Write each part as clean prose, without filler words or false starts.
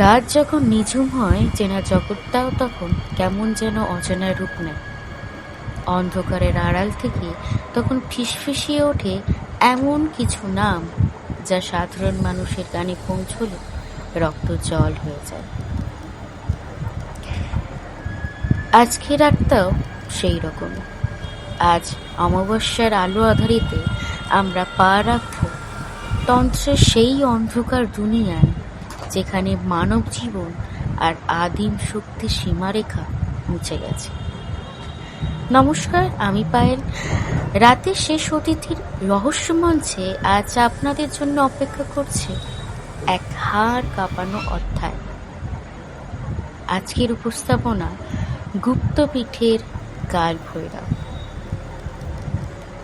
রাত যখন নিঝুম হয়, চেনা জগৎটাও তখন কেমন যেন অচেনা রূপ নেয়। অন্ধকারের আড়াল থেকে তখন ফিসফিসিয়ে ওঠে এমন কিছু নাম যা সাধারণ মানুষের কানে পৌঁছলে রক্ত জল হয়ে যায়। আজকের রাতটাও সেই রকম। আজ অমাবস্যার আলো আধারিতে আমরা পা রাখব তন্ত্রের সেই অন্ধকার দুনিয়ায়, যেখানে মানব জীবন আর আদিম শক্তির সীমারেখা মুছে গেছে। নমস্কার, আমি পায়েল। রাতের শেষ অতিথির রহস্য মঞ্চে আজ আপনাদের জন্য অপেক্ষা করছে এক হাড় কাঁপানো অধ্যায়। আজকের উপস্থাপনা গুপ্তপীঠের কাল ভৈরব।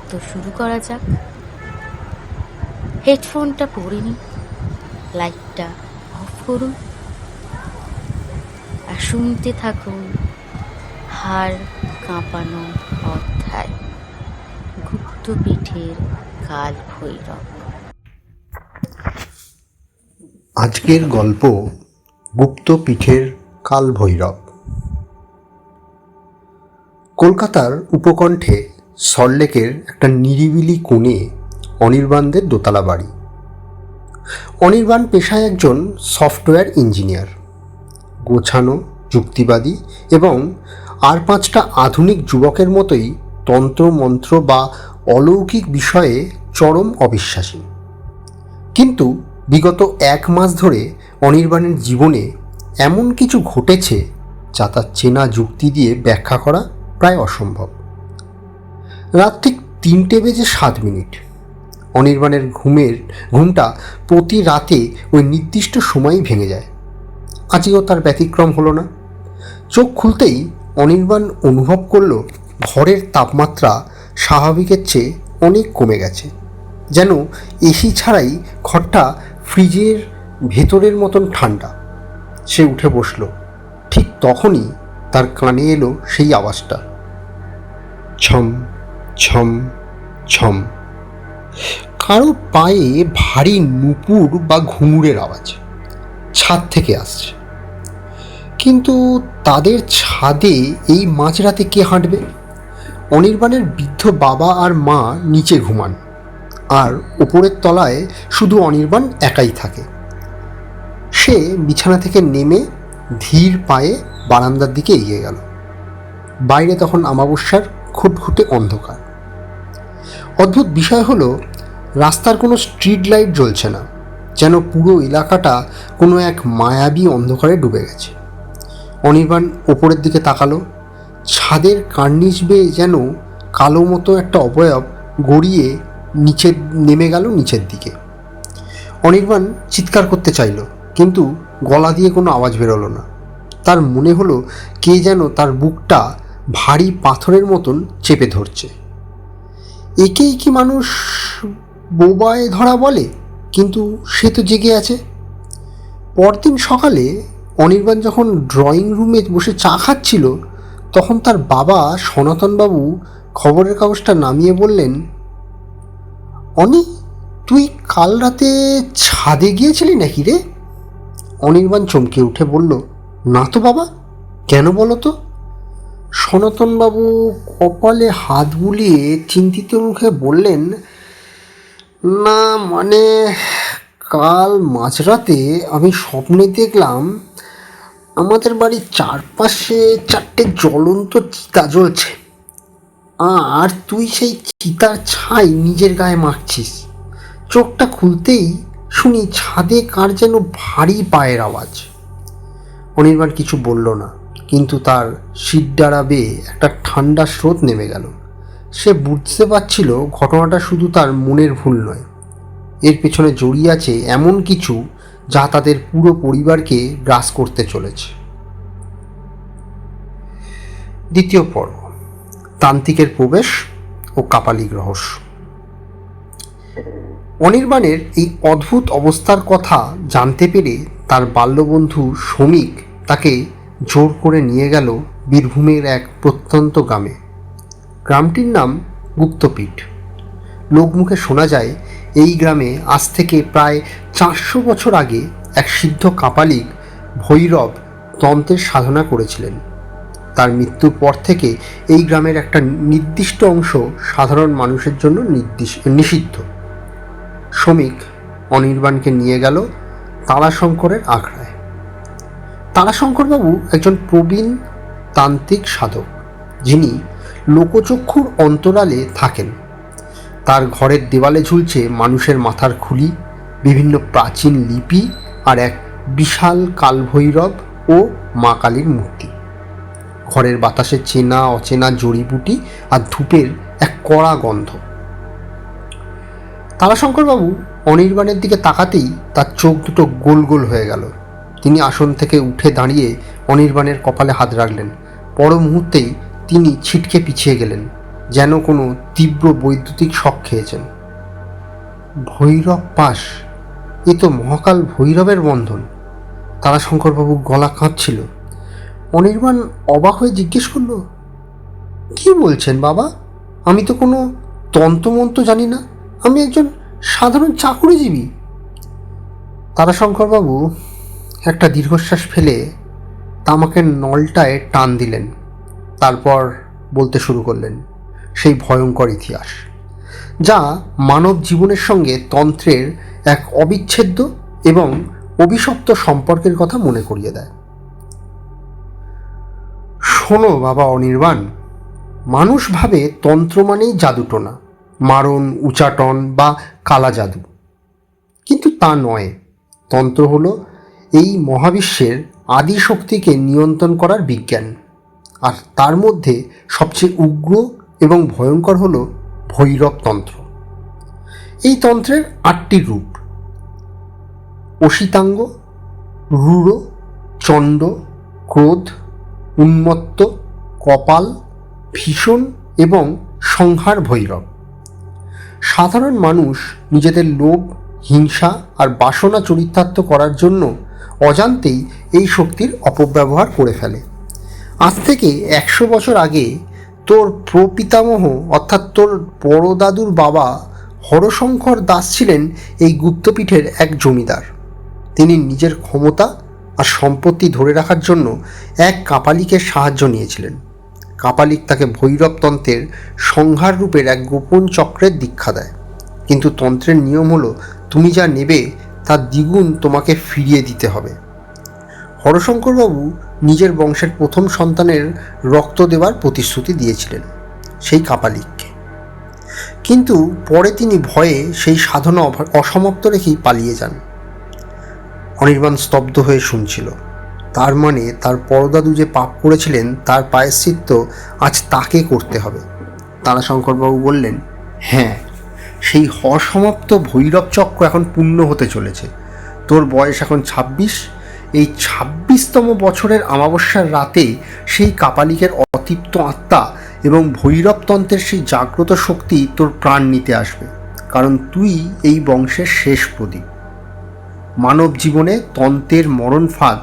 তো শুরু করা যাক। হেডফোনটা পরে নিন, লাইটটা অফ করুন আর শুনতে থাকুন হাড় কাঁপানো অধ্যায়, গুপ্তপীঠের কাল ভৈরব। আজকের গল্প গুপ্তপীঠের কাল ভৈরব। কলকাতার উপকণ্ঠে সল্টলেকের একটা নিরিবিলি কোণে অনির্বাণদের দোতলা বাড়ি। অনির্বাণ পেশায় একজন সফটওয়্যার ইঞ্জিনিয়ার, গোছানো, যুক্তিবাদী এবং আর পাঁচটা আধুনিক যুবকের মতোই তন্ত্রমন্ত্র বা অলৌকিক বিষয়ে চরম অবিশ্বাসী। কিন্তু বিগত 1 মাস ধরে অনির্বাণের জীবনে এমন কিছু ঘটেছে যা তার চেনা যুক্তি দিয়ে ব্যাখ্যা করা প্রায় অসম্ভব। রাত ঠিক 3:07। অনির্বাণের ঘুমটা প্রতি রাতে ওই নির্দিষ্ট সময়ই ভেঙে যায়। আজকেও তার ব্যতিক্রম হলো না। চোখ খুলতেই অনির্বাণ অনুভব করল ঘরের তাপমাত্রা স্বাভাবিকের চেয়ে অনেক কমে গেছে, যেন এসি ছাড়াই ঘরটা ফ্রিজের ভেতরের মতন ঠান্ডা। সে উঠে বসল। ঠিক তখনই তার কানে এলো সেই আওয়াজটা, ছম ছম ছম। কারো পায়ে ভারী নুপুর বা ঘুঙুরের আওয়াজ ছাদ থেকে আসছে। কিন্তু তাদের ছাদে এই মাঝরাতে কে হাঁটবে? অনির্বাণের বৃদ্ধ বাবা আর মা নিচে ঘুমান, আর ওপরের তলায় শুধু অনির্বাণ একাই থাকে। সে বিছানা থেকে নেমে ধীর পায়ে বারান্দার দিকে এগিয়ে গেল। বাইরে তখন অমাবস্যার খুঁটখুঁটে অন্ধকার। অদ্ভুত বিষয় হলো, রাস্তার কোনো স্ট্রিট লাইট জ্বলছে না, যেন পুরো এলাকাটা কোনো এক মায়াবী অন্ধকারে ডুবে গেছে। অনির্বাণ ওপরের দিকে তাকালো। ছাদের কার্নিশ বেয়ে যেন কালো মতো একটা অবয়ব গড়িয়ে নিচে নেমে গেল নিচের দিকে। অনির্বাণ চিৎকার করতে চাইল, কিন্তু গলা দিয়ে কোনো আওয়াজ বেরোলো না। তার মনে হলো কে যেন তার বুকটা ভারী পাথরের মতন চেপে ধরছে। একেই কি মানুষ বোবায় ধরা বলে? কিন্তু সে তো জেগে আছে। পরদিন সকালে অনির্বাণ যখন ড্রয়িং রুমে বসে চা খাচ্ছিল, তখন তার বাবা সনাতনবাবু খবরের কাগজটা নামিয়ে বললেন, অনি, তুই কাল রাতে ছাদে গিয়েছিলি নাকি রে? অনির্বাণ চমকে উঠে বলল, না তো বাবা, কেন বলো তো? সনাতনবাবু কপালে হাত বুলিয়ে চিন্তিত মুখে বললেন, না মানে, কাল মাঝরাতে আমি স্বপ্নে দেখলাম আমাদের বাড়ির চারপাশে 4টে জ্বলন্ত চিতা জ্বলছে, আর তুই সেই চিতার ছাই নিজের গায়ে মাখছিস। চোখটা খুলতেই শুনি ছাদে কার যেন ভারী পায়ের আওয়াজ। অনির্বাণ কিছু বলল না, কিন্তু তার শিরদাঁড়া বেয়ে একটা ঠান্ডা স্রোত নেমে গেল। সে বুঝতে পারছিল ঘটনাটা শুধু তার মনের ভুল নয়, এর পেছনে জড়িয়ে আছে এমন কিছু যা তাদের পুরো পরিবারকে গ্রাস করতে চলেছে। দ্বিতীয় পর্ব, তান্ত্রিকের প্রবেশ ও কাপালিক রহস্য। অনির্বাণের এই অদ্ভুত অবস্থার কথা জানতে পেরে তার বাল্যবন্ধু শ্রমিক তাকে জোর করে নিয়ে গেল বীরভূমের এক প্রত্যন্ত গ্রামে। গ্রামটির নাম গুপ্তপীঠ। লোকমুখে শোনা যায়, এই গ্রামে আজ থেকে প্রায় 400 বছর আগে এক সিদ্ধ কাপালিক ভৈরব তন্ত্রের সাধনা করেছিলেন। তার মৃত্যুর পর থেকে এই গ্রামের একটা নির্দিষ্ট অংশ সাধারণ মানুষের জন্য নিষিদ্ধ। শ্রমিক অনির্বাণকে নিয়ে গেল তারাশঙ্করের আখড়ায়। তারাশঙ্করবাবু একজন প্রবীণ তান্ত্রিক সাধক, যিনি লোকচক্ষুর অন্তরালে থাকেন। তার ঘরের দেওয়ালে ঝুলছে মানুষের মাথার খুলি, বিভিন্ন প্রাচীন লিপি আর এক বিশাল কালভৈরব ও মা কালীর মূর্তি। ঘরের বাতাসে চেনা অচেনা জড়িবুটি আর ধূপের এক কড়া গন্ধ। তারাশঙ্করবাবু অনির্বাণের দিকে তাকাতেই তার চোখ দুটো গোল গোল হয়ে গেল। তিনি আসন থেকে উঠে দাঁড়িয়ে অনির্বাণের কপালে হাত রাখলেন। পর মুহূর্তেই তিনি ছিটকে পিছিয়ে গেলেন, যেন কোনো তীব্র বৈদ্যুতিক শক খেয়েছেন। ভৈরব পাশ, এ তো মহাকাল ভৈরবের বন্ধন। তারাশঙ্করবাবুর গলা কাঁপছিল। অনির্বাণ অবাক হয়ে জিজ্ঞেস করল, কি বলছেন বাবা? আমি তো কোনো তন্ত্রমন্ত্র জানি না, আমি একজন সাধারণ চাকুরিজীবী। তারাশঙ্করবাবু একটা দীর্ঘশ্বাস ফেলে তামাকের নলটায় টান দিলেন। তারপর বলতে শুরু করলেন সেই ভয়ঙ্কর ইতিহাস, যা মানব জীবনের সঙ্গে তন্ত্রের এক অবিচ্ছেদ্য এবং অভিশপ্ত সম্পর্কের কথা মনে করিয়ে দেয়। শোনো বাবা অনির্বাণ, মানুষ ভাবে তন্ত্র মানেই জাদুটোনা, মারণ, উচাটন বা কালা জাদু, কিন্তু তা নয়। তন্ত্র হলো এই মহাবিশ্বের আদি শক্তিকে নিয়ন্ত্রণ করার বিজ্ঞান, আর তার মধ্যে সবচেয়ে উগ্র এবং ভয়ঙ্কর হলো ভৈরব তন্ত্র। এই তন্ত্রের 8টি রূপ: অসিতাঙ্গ, রূঢ়, চণ্ড, ক্রোধ, উন্মত্ত, কপাল, ভীষণ এবং সংহার ভৈরব। সাধারণ মানুষ নিজেদের লোভ, হিংসা আর বাসনা চরিতার্থ করার জন্য অজান্তেই এই শক্তির অপব্যবহার করে ফেলে। আজ থেকে 100 বছর আগে তোর প্রপিতামহ অর্থাৎ তোর বড় দাদুর বাবা হরশঙ্কর দাস ছিলেন এই গুপ্তপীঠের এক জমিদার। তিনি নিজের ক্ষমতা আর সম্পত্তি ধরে রাখার জন্য এক কাপালিকের সাহায্য নিয়েছিলেন। কাপালিক তাকে ভৈরব তন্ত্রের সংহার রূপের এক গোপন চক্রের দীক্ষা দেয়, কিন্তু তন্ত্রের নিয়ম হলো তুমি যা নেবে তার দ্বিগুণ তোমাকে ফিরিয়ে দিতে হবে। হরশঙ্করবাবু নিজের বংশের প্রথম সন্তানের রক্ত দেওয়ার প্রতিশ্রুতি দিয়েছিলেন সেই কাপালিককে, কিন্তু পরে তিনি ভয়ে সেই সাধনা অসমাপ্ত রেখেই পালিয়ে যান। অনির্বাণ স্তব্ধ হয়ে শুনছিল। তার মানে তার পরদাদু যে পাপ করেছিলেন তার প্রায়শ্চিত্ত আজ তাকে করতে হবে। তারাশঙ্করবাবু বললেন, হ্যাঁ, সেই অসমাপ্ত ভৈরব চক্র এখন পূর্ণ হতে চলেছে। তোর বয়স এখন 26। এই 26তম বছরের অমাবস্যার রাতে সেই কাপালিকের অতৃপ্ত আত্মা এবং ভৈরবতন্ত্রের সেই জাগ্রত শক্তি তোর প্রাণ নিতে আসবে, কারণ তুই এই বংশের শেষ প্রদীপ। মানব জীবনে তন্ত্রের মরণ ফাঁদ।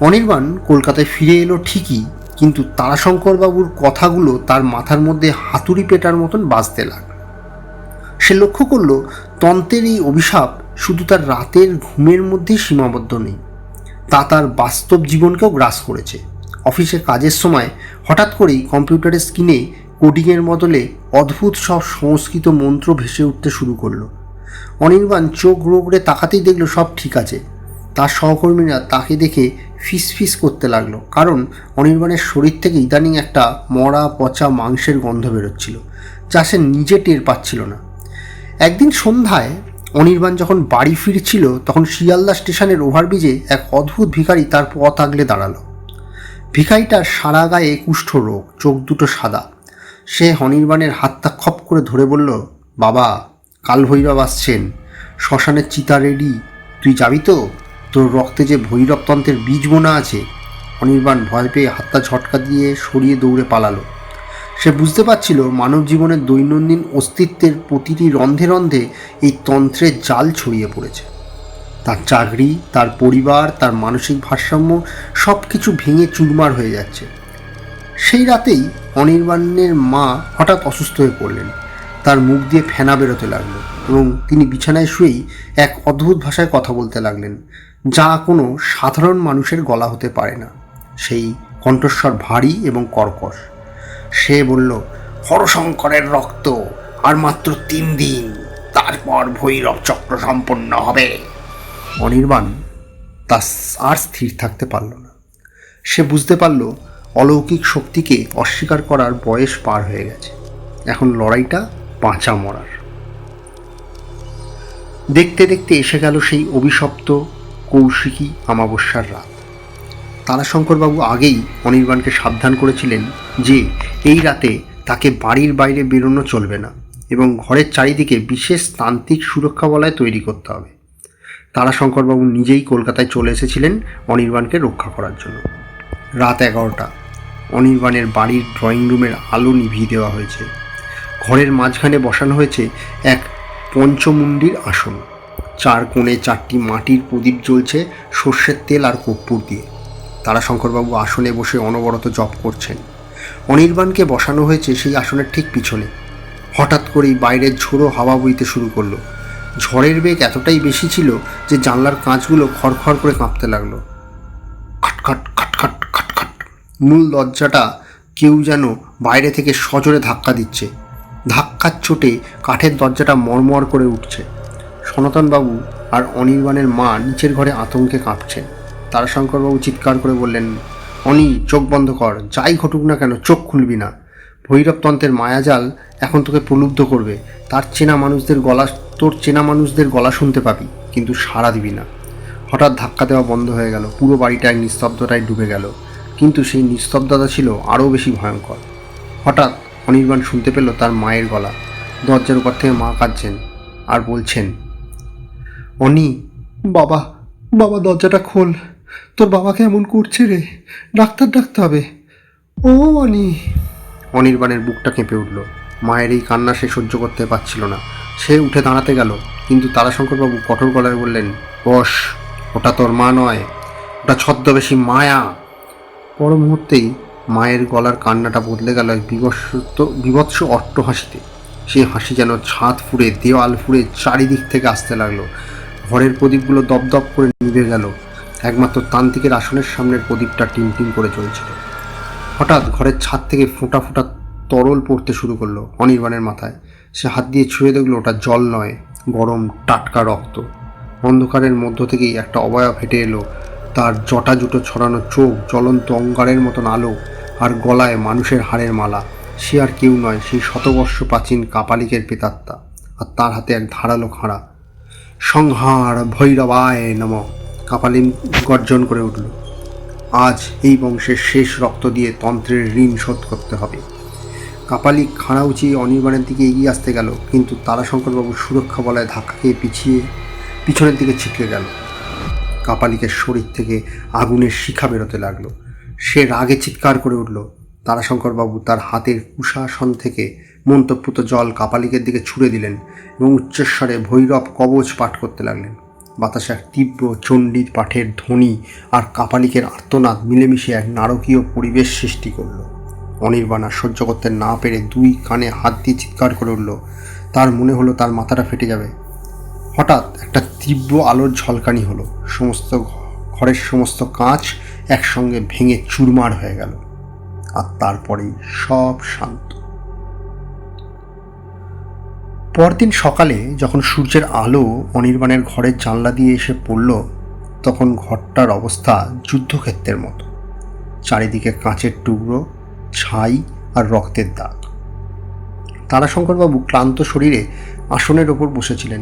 অনির্বাণ কলকাতায় ফিরে এলো ঠিকই, কিন্তু তারাশঙ্করবাবুর কথাগুলো তার মাথার মধ্যে হাতুড়ি পেটার মতন বাজতে লাগল। সে লক্ষ্য করল তন্ত্রের এই অভিশাপ শুধু তার রাতের ঘুমের মধ্যেই সীমাবদ্ধ নেই, তা তার বাস্তব জীবনকেও গ্রাস করেছে। অফিসে কাজের সময় হঠাৎ করেই কম্পিউটারের স্ক্রিনে কোডিংয়ের বদলে অদ্ভুত সব সংস্কৃত মন্ত্র ভেসে উঠতে শুরু করলো। অনির্বাণ চোখ রোগড়ে তাকাতেই দেখল সব ঠিক আছে। তার সহকর্মীরা তাকে দেখে ফিসফিস করতে লাগলো, কারণ অনির্বাণের শরীর থেকে ইদানিং একটা মরা পচা মাংসের গন্ধ বেরোচ্ছিল, যা সে নিজে টের পাচ্ছিল না। একদিন সন্ধ্যায় অনির্বাণ যখন বাড়ি ফিরছিল, তখন শিয়ালদা স্টেশনের ওভারব্রিজে এক অদ্ভুত ভিখারি তার পথ আগলে দাঁড়ালো। ভিখারিটার সারা গায়ে কুষ্ঠ রোগ, চোখ দুটো সাদা। সে অনির্বাণের হাতটা খপ করে ধরে বলল, বাবা, কাল ভৈরব আসছেন, শ্মশানের চিতা রেডি, তুই যাবি তো? তোর রক্তে যে ভৈরবতন্ত্রের বীজ বোনা আছে। অনির্বাণ ভয় পেয়ে হাতটা ঝটকা দিয়ে সরিয়ে দৌড়ে পালালো। সে বুঝতে পারছিল মানব জীবনের দৈনন্দিন অস্তিত্বের প্রতিটি রন্ধে রন্ধে এই তন্ত্রের জাল ছড়িয়ে পড়েছে। তার চাকরি, তার পরিবার, তার মানসিক ভারসাম্য সব কিছু ভেঙে চুরমার হয়ে যাচ্ছে। সেই রাতেই অনির্বাণের মা হঠাৎ অসুস্থ হয়ে পড়লেন। তার মুখ দিয়ে ফেনা বেরোতে লাগলো এবং তিনি বিছানায় শুয়েই এক অদ্ভুত ভাষায় কথা বলতে লাগলেন। যা কোনো সাধারণ মানুষের গলা হতে পারে না। সেই কণ্ঠস্বর ভারী এবং কর্কশ। সে বলল, হরশঙ্করের রক্ত, আর মাত্র 3 দিন, তারপর ভৈরব চক্র সম্পন্ন হবে। অনির্বাণ তা আর স্থির থাকতে পারল না। সে বুঝতে পারল অলৌকিক শক্তিকে অস্বীকার করার বয়স পার হয়ে গেছে। এখন লড়াইটা বাঁচা মরার। দেখতে দেখতে এসে গেল সেই অভিশপ্ত কৌশিকী অমাবস্যার রাত। তারাশঙ্করবাবু আগেই অনির্বাণকে সাবধান করেছিলেন যে এই রাতে তাকে বাড়ির বাইরে বেরোনো চলবে না এবং ঘরের চারিদিকে বিশেষ তান্ত্রিক সুরক্ষা বলয় তৈরি করতে হবে। তারাশঙ্করবাবু নিজেই কলকাতায় চলে এসেছিলেন অনির্বাণকে রক্ষা করার জন্য। রাত 11টা। অনির্বাণের বাড়ির ড্রয়িং রুমের আলো নিভিয়ে দেওয়া হয়েছে। ঘরের মাঝখানে বসানো হয়েছে এক পঞ্চমুণ্ডির আসন। 4 কোণে 4টি মাটির প্রদীপ জ্বলছে সর্ষের তেল আর কর্পূর দিয়ে। তারাশঙ্করবাবু আসনে বসে অনবরত জপ করছেন। অনির্বাণকে বসানো হয়েছে সেই আসনের ঠিক পিছনে। হঠাৎ করেই বাইরের ঝোড়ো হাওয়া বইতে শুরু করলো। ঝড়ের বেগ এতটাই বেশি ছিল যে জানলার কাঁচগুলো খড়খড় করে কাঁপতে লাগলো। খটখট খটখট খটখট। মূল দরজাটা কেউ যেন বাইরে থেকে সজোরে ধাক্কা দিচ্ছে। ধাক্কার চোটে কাঠের দরজাটা মরমর করে উঠছে। সনাতনবাবু আর অনির্বাণের মা নিচের ঘরে আতঙ্কে কাঁপছেন। তারাশঙ্করবাবু চিৎকার করে বললেন, অনি, চোখ বন্ধ কর, যাই ঘটুক না কেন চোখ খুলবি না। ভৈরবতন্ত্রের মায়াজাল এখন তোকে প্রলুব্ধ করবে। তোর চেনা মানুষদের গলা শুনতে পাবি, কিন্তু সাড়া দিবি না। হঠাৎ ধাক্কা দেওয়া বন্ধ হয়ে গেল। পুরো বাড়িটা এক নিস্তব্ধতায় ডুবে গেল। কিন্তু সেই নিস্তব্ধতা ছিল আরও বেশি ভয়ঙ্কর। হঠাৎ অনির্বাণ শুনতে পেল তার মায়ের গলা। দরজার উপর থেকে মা কাঁদছেন আর বলছেন, অনি, বাবা, বাবা, দরজাটা খোল, তোর বাবাকে এমন করছে রে, ডাক্তার ডাকতে হবে। ও অনি। অনির্বাণের বুকটা কেঁপে উঠল। মায়ের এই কান্না সে সহ্য করতে পারছিল না। সে উঠে দাঁড়াতে গেল, কিন্তু তারাশঙ্করবাবু কঠোর গলায় বললেন, বস, ওটা তোর মা নয়, ওটা ছদ্মবেশী মায়া। পর মুহূর্তেই মায়ের গলার কান্নাটা বদলে গেল এক বিভৎস অট্টহাসিতে। সে হাসি যেন ছাদ ফুঁড়ে, দেওয়াল ফুঁড়ে চারিদিক থেকে আসতে লাগলো। ঘরের প্রদীপগুলো দপদপ করে নিভে গেল। একমাত্র তান্ত্রিকের আসনের সামনের প্রদীপটা টিমটিম করে চলছিল। হঠাৎ ঘরের ছাদ থেকে ফোঁটা ফোঁটা তরল পড়তে শুরু করলো অনির্বাণের মাথায়। সে হাত দিয়ে ছুঁয়ে দেখলো ওটা জল নয়, গরম টাটকা রক্ত। অন্ধকারের মধ্য থেকেই একটা অবয়ব হেঁটে এলো। তার জটা জুটো ছড়ানো চোখ, জ্বলন্ত অঙ্গারের মতন আলো, আর গলায় মানুষের হাড়ের মালা। সে আর কেউ নয়, সেই শতবর্ষ প্রাচীন কাপালিকের প্রেতাত্মা। আর তার হাতে এক ধারালো খাঁড়া। সংহার ভৈরবায় নম। কাপালিক গর্জন করে উঠল, আজ এই বংশের শেষ রক্ত দিয়ে তন্ত্রের ঋণ শোধ করতে হবে। কাপালিক খাঁড়া উঁচিয়ে অনির্বাণের দিকে এগিয়ে আসতে গেল, কিন্তু তারাশঙ্করবাবু সুরক্ষা বলয় ধাক্কা খেয়ে পিছনের দিকে ছিটকে গেল। কাপালিকের শরীর থেকে আগুনের শিখা বেরোতে লাগলো। সে রাগে চিৎকার করে উঠল। তারাশঙ্করবাবু তার হাতের কুশাসন থেকে মন্তব্যুত জল কাপালিকের দিকে ছুঁড়ে দিলেন এবং উচ্চস্বরে ভৈরব কবচ পাঠ করতে লাগলেন। বাতাসে এক তীব্র চণ্ডী পাঠের ধ্বনি আর কাপালিকের আর্তনাদ মিলেমিশে এক নারকীয় পরিবেশ সৃষ্টি করল। অনির্বাণ আর সহ্য করতে না পেরে 2 কানে হাত দিয়ে চিৎকার করে উঠল। তার মনে হলো তার মাথাটা ফেটে যাবে। হঠাৎ একটা তীব্র আলোর ঝলকানি হলো। ঘরের সমস্ত কাঁচ একসঙ্গে ভেঙে চুরমার হয়ে গেল। আর তারপরেই সব শান্ত। পরদিন সকালে যখন সূর্যের আলো অনির্বাণের ঘরের জানলা দিয়ে এসে পড়ল, তখন ঘরটার অবস্থা যুদ্ধক্ষেত্রের মতো। চারিদিকে কাঁচের টুকরো, ছাই আর রক্তের দাগ। তারাশঙ্করবাবু ক্লান্ত শরীরে আসনের ওপর বসেছিলেন।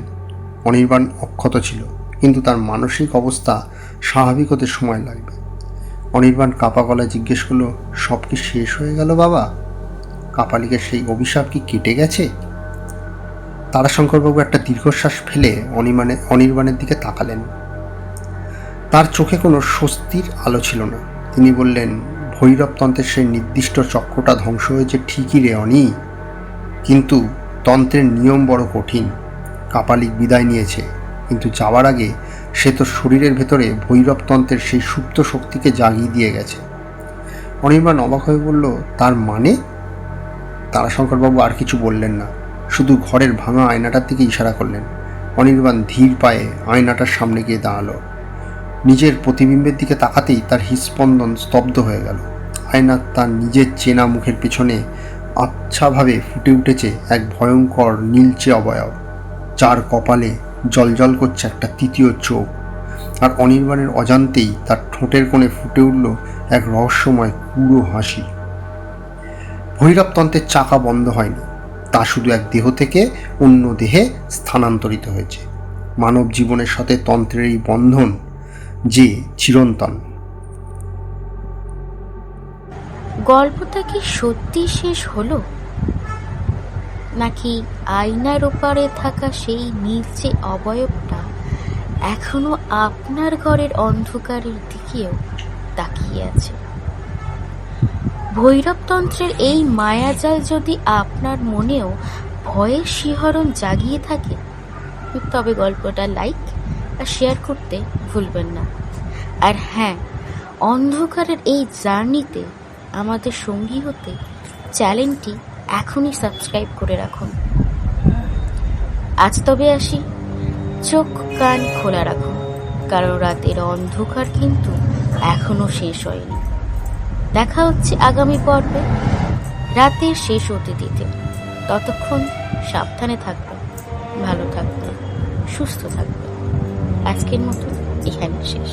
অনির্বাণ অক্ষত ছিল, কিন্তু তার মানসিক অবস্থা স্বাভাবিক হতে সময় লাগবে। অনির্বাণ কাপা গলায় জিজ্ঞেস করলো, সব কি শেষ হয়ে গেল বাবা? কাপালিকের সেই অভিশাপ কি কেটে গেছে? তারাশঙ্করবাবু একটা দীর্ঘশ্বাস ফেলে অনির্বাণের দিকে তাকালেন। তার চোখে কোনো স্বস্তির আলো ছিল না। তিনি বললেন, ভৈরবতন্ত্রের সেই নির্দিষ্ট চক্রটা ধ্বংস হয়েছে ঠিকই রে অনি, কিন্তু তন্ত্রের নিয়ম বড় কঠিন। কাপালিক বিদায় নিয়েছে, কিন্তু যাওয়ার আগে সে তো শরীরের ভেতরে ভৈরবতন্ত্রের সেই সুপ্ত শক্তিকে জাগিয়ে দিয়ে গেছে। অনির্বাণ অবাক হয়ে বলল, তার মানে? তারাশঙ্করবাবু আর কিছু বললেন না, শুধু ঘরের ভাঙা আয়নাটার দিকে ইশারা করলেন। অনির্বাণ ধীর পায়ে আয়নাটার সামনে গিয়ে দাঁড়ালো। নিজের প্রতিবিম্বের দিকে তাকাতেই তার হৃৎস্পন্দন স্তব্ধ হয়ে গেল। আয়নার তার নিজের চেনা মুখের পেছনে আচ্ছাভাবে ফুটে উঠেছে এক ভয়ঙ্কর নীলচে অবয়ব, যার কপালে জ্বলজ্বল করছে একটা তৃতীয় চোখ। আর অনির্বাণের অজান্তেই তার ঠোঁটের কোণে ফুটে উঠল এক রহস্যময় কুড়ো হাসি। ভৈরবতন্ত্রের চাকা বন্ধ হয়নি, তা শুধু এক দেহ থেকে অন্য দেহে স্থানান্তরিত হয়েছে। মানব জীবনের সাথে তন্ত্রের এই বন্ধন যে চিরন্তন। গল্পটা কি সত্যি শেষ হলো, নাকি আয়নার ওপারে থাকা সেই নীলচে অবয়বটা এখনো আপনার ঘরের অন্ধকারের দিকেও তাকিয়ে আছে? ভৈরবতন্ত্রের এই মায়াজাল যদি আপনার মনেও ভয়ের শিহরণ জাগিয়ে থাকে, তবে গল্পটা লাইক আর শেয়ার করতে ভুলবেন না। আর হ্যাঁ, অন্ধকারের এই জার্নিতে আমাদের সঙ্গী হতে চ্যানেলটি এখনই সাবস্ক্রাইব করে রাখুন। আজ তবে আসি, চোখ কান খোলা রাখুন, কারণ রাতের অন্ধকার কিন্তু এখনো শেষ হয়নি। দেখা হচ্ছে আগামী পর্বে রাতের শেষ অতিথিতে। ততক্ষণ সাবধানে থাকবেন, ভালো থাকবেন, সুস্থ থাকবেন। আজকের মতো এখানে শেষ।